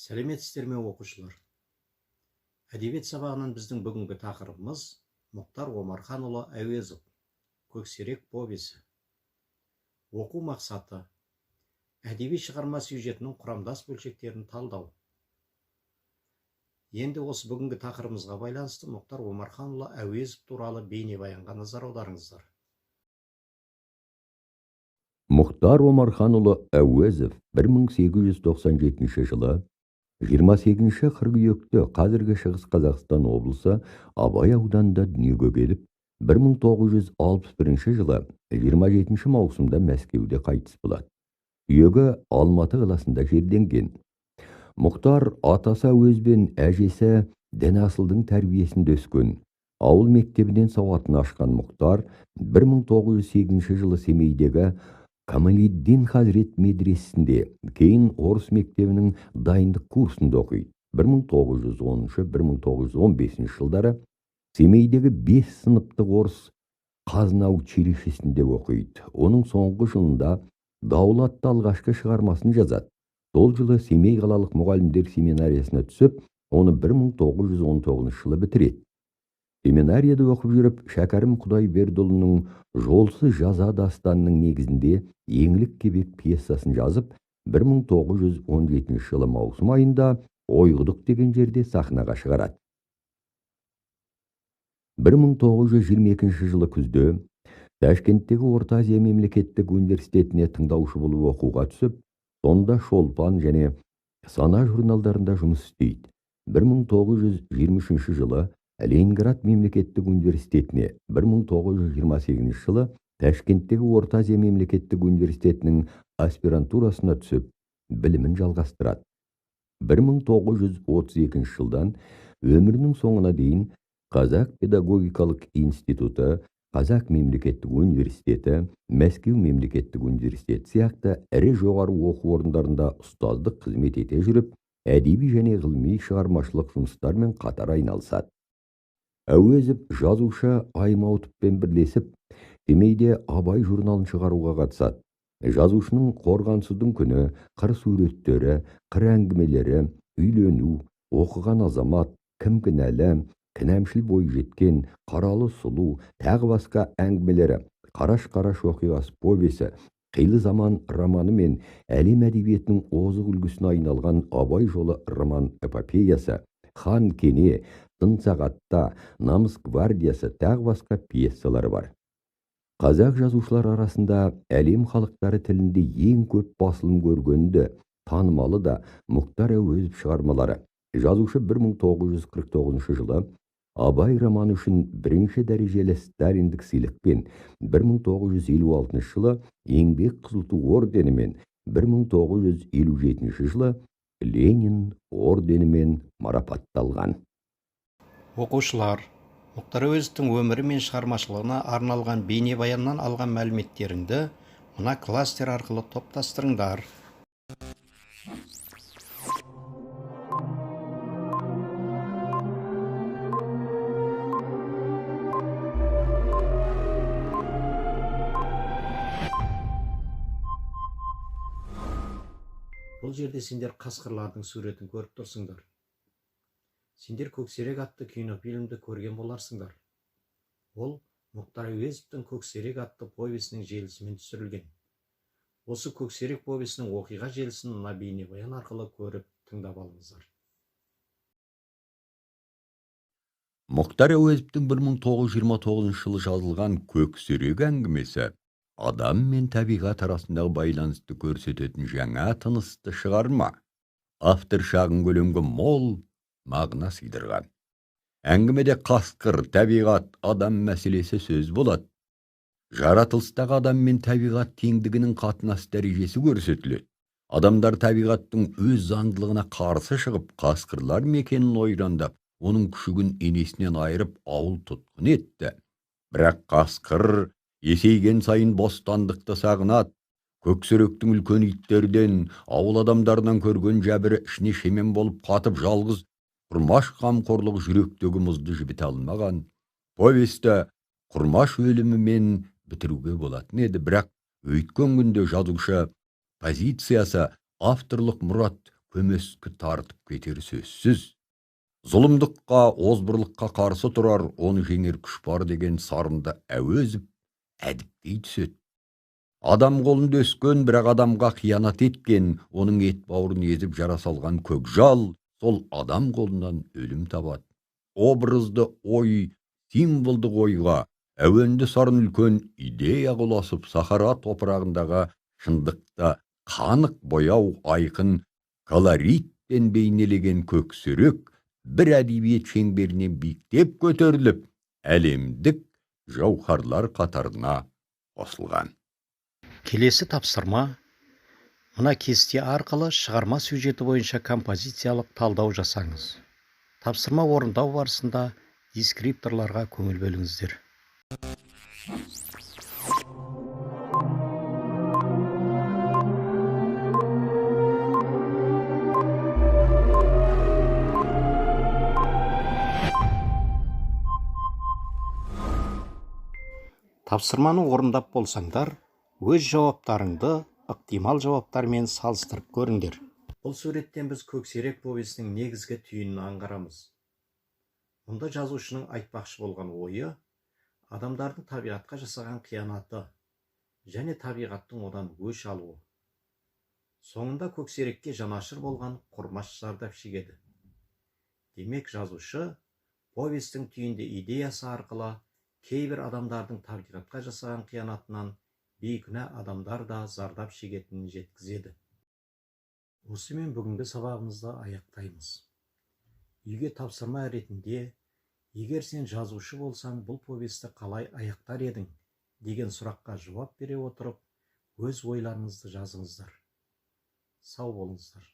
Сәлеметсіздер ме оқушылар? Әдебиет сабағынан біздің бүгінгі тақырыбымыз Мұхтар Омарханұлы Әуезов, Көксерек повесі. Оқу мақсаты: әдеби шығарма сюжетінің құрамдас бөлшектерін талдау. Енді осы бүгінгі тақырыбымызға байланысты Мұхтар Омарханұлы Әуезов туралы бейнебаянға назар аударыңыздар. Мұхтар Омарханұлы Әуезов 1897 жылы 28 қыркүйекте қазіргі Шығыс Қазақстан облысы Абай ауданында дүниеге келіп, 1961 жылы 27 маусымда Мәскеуде қайтыс болады. Үйегі Алматы қаласында жерленген. Мұхтар атасы Әуезбен әжесі Дінасылдың тәрбиесінде өскен. Ауыл мектебінен сауатын ашқан Мұхтар 1908 жылы Семейдегі Камалиддин Хазрет медресесінде, кейін орыс мектебінің дайындық курсында оқиды. 1910-1915 жылдары Семейдегі 5 сыныптық орыс қазына училищесінде оқиды. Оның соңғы жылында Дауыл атты алғашқы шығармасын жазады. Сол жылы Семей қалалық мұғалімдер семинариясына түсіп, оны 1919 жылы бітіреді. Семинарияда оқып жүріп, Шәкәрім Құдайбердіұлының Жолсыз жаза дастанының негізінде Еңлік кебек пьесасын жазып, 1917 жылы маусым айында Ойқұдық деген жерде сахнаға шығарады. 1922 жылы күзде Ташкенттегі Орта Азия мемлекеттік университетіне тыңдаушы болып оқуға түсіп, сонда Шолпан және Сана журналдарында жұмыс істейді. 1923 жылы Ленинград мемлекеттік университетіне, 1928 жылы Ташкенттегі Орта Азия мемлекеттік университетінің аспирантурасына түсіп, білімін жалғастырады. 1932 жылдан өмірінің соңына дейін Қазақ педагогикалық институты, Қазақ мемлекеттік университеті, Мәскеу мемлекеттік университеті сияқты ірі жоғары оқу орындарында ұстаздық қызмет ете жүріп, әдеби және ғылыми шығармашылық жұмыстармен қатар айналысады. Әуезов жазушы Аймауытовпен бірлесіп, Семейде Абай журналын шығаруға қатысады. Жазушының Қорғансудың күні, қыр суреттері, қыр әңгімелері, үйлену, оқыған азамат, кім кінәлі, кінәмшіл бой жеткен, қаралы сұлу, тағы басқа әңгімелері, Қараш-қараш оқиғасы повесі, Қилы заман романы мен әлем әдебиетінің озық үлгісіне айналған Абай жолы роман эпопеясы, Хан кене, Тын сағатта, Намыс гвардиясы, тағы басқа пьесалары бар. Қазақ жазушылар арасында әлем халықтары тілінде ең көп басылым көргенді, танымалы да Мұхтар Әуезов шығармалары. Жазушы 1949 жылы Абай романы үшін бірінші дәрежелі Сталиндік сыйлықпен, 1956 жылы Еңбек Қызыл ту орденімен, 1957 жылы Ленин орденімен марапатталған. Оқушылар, Мұхтар Әуезовтің өмірі мен шығармашылығына арналған бейнебаяннан алған мәліметтеріңді мына кластер арқылы топтастырыңдар. Бұл жерде сендер қасқырлардың суретін көріп тұрсыңдар. Сендер Көксерек атты кинофильмді көрген боларсыңдар. Ол Мұхтар Әуезовтің Көксерек атты повесінің желісімен түсірілген. Осы Көксерек повесінің оқиға желісін мына бейнебаян арқылы көріп тыңдап алыңыздар. Мұхтар Әуезовтің 1929 жылы жазылған Көксерек әңгімесі адам мен табиғат арасындағы байланысты көрсететін жаңа тынысты шығарма. Автор шағын көлемге мол мағына сыйдырған. Әңгімеде қасқыр, табиғат, адам мәселесі сөз болады. Жаратылыстағы адам мен табиғат теңдігінің қатынас дәрежесі көрсетіледі. Адамдар табиғаттың өз заңдылығына қарсы шығып, қасқырлар мекенін ойрандап, оның күшігін енесінен айырып, ауыл тұтқын етті. Бірақ қасқыр есейген сайын бостандықты сағынады. Көксеректің үлкен иттерден, ауыл адамдарынан көрген жәбірі ішіне шемен болып қатып жалғыз, Құрмаш қамқорлығы жүректегі мұзды жібіте алмаған. Повесті Құрмаш өлімімен бітіруге болатын еді, бірақ өйткен күнде жазушы позициясы авторлық мұрат көмескі тартып кетер сөзсіз. Зұлымдыққа, озбырлыққа қарсы тұрар, оны жеңер күш бар деген сарынды Әуезов әдіптей түседі. Адам қолында өскен, бірақ адамға қиянат еткен, оның ет бауырын езіп жара салған көкжал, сол адам қолынан өлім табады. Образды ой, символдық ойға, әуенді сарын үлкен идея құласып, Сахара топырағындағы шындықта қанық бояу айқын колоритпен бейнелеген көксерек бір әдебиет шеңберінен биіктеп көтеріліп, әлемдік жауһарлар қатарына қосылған. Келесі тапсырма мына кесте арқылы шығарма сюжеті бойынша композициялық талдау жасаңыз. Тапсырма орындау барысында дескрипторларға көңіл бөліңіздер. Тапсырманы орындап болсаңдар, өз жауаптарыңды ықтимал жауаптармен салыстырып көріңдер. Бұл суреттен біз Көксерек повесінің негізгі түйінін аңғарамыз. Мұнда жазушының айтпақшы болған ойы адамдардың табиғатқа жасаған қиянаты және табиғаттың одан өш алуы. Соңында көксерекке жанашыр болған құрмаш зардап шегеді. Демек жазушы повестің түйінді идеясы арқылы кейбір адамдардың табиғатқа жасаған қиянатынан бейкүнә адамдар да зардап шегетінін жеткізеді. Осымен бүгінгі сабағымызды аяқтаймыз. Үйге тапсырма ретінде, егер сен жазушы болсаң, бұл повесті қалай аяқтар едің деген сұраққа жауап бере отырып, өз ойларыңызды жазыңыздар. Сау болыңыздар.